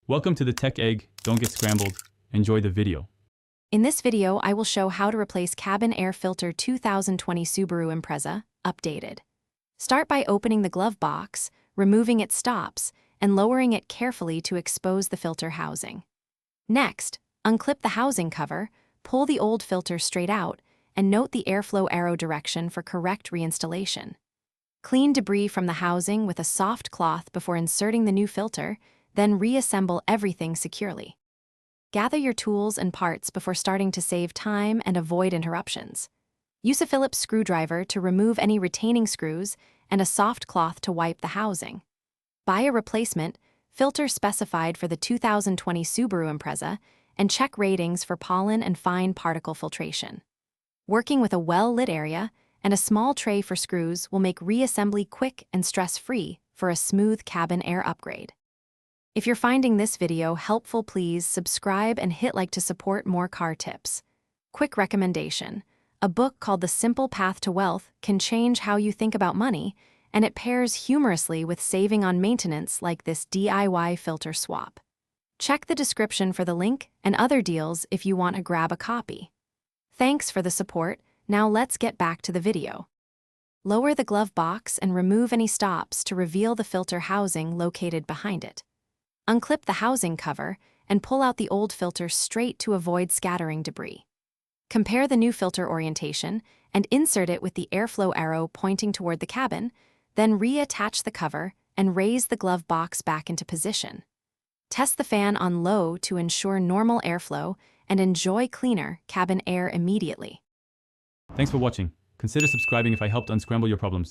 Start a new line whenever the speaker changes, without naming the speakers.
Welcome to the Tech Egg. Don't get scrambled. Enjoy the video.
In this video, I will show how to replace cabin air filter 2020 Subaru Impreza, updated. Start by opening the glove box, removing its stops, and lowering it carefully to expose the filter housing. Next, unclip the housing cover, pull the old filter straight out, and note the airflow arrow direction for correct reinstallation. Clean debris from the housing with a soft cloth before inserting the new filter, then reassemble everything securely. Gather your tools and parts before starting to save time and avoid interruptions. Use a Phillips screwdriver to remove any retaining screws and a soft cloth to wipe the housing. Buy a replacement filter specified for the 2020 Subaru Impreza and check ratings for pollen and fine particle filtration. Working with a well-lit area and a small tray for screws will make reassembly quick and stress-free for a smooth cabin air upgrade. If you're finding this video helpful, please subscribe and hit like to support more car tips. Quick recommendation: a book called The Simple Path to Wealth can change how you think about money, and it pairs humorously with saving on maintenance like this DIY filter swap. Check the description for the link and other deals if you want to grab a copy. Thanks for the support. Now let's get back to the video. Lower the glove box and remove any stops to reveal the filter housing located behind it. Unclip the housing cover and pull out the old filter straight to avoid scattering debris. Compare the new filter orientation and insert it with the airflow arrow pointing toward the cabin, then reattach the cover and raise the glove box back into position. Test the fan on low to ensure normal airflow and enjoy cleaner cabin air immediately.
Thanks for watching. Consider subscribing if I helped unscramble your problems.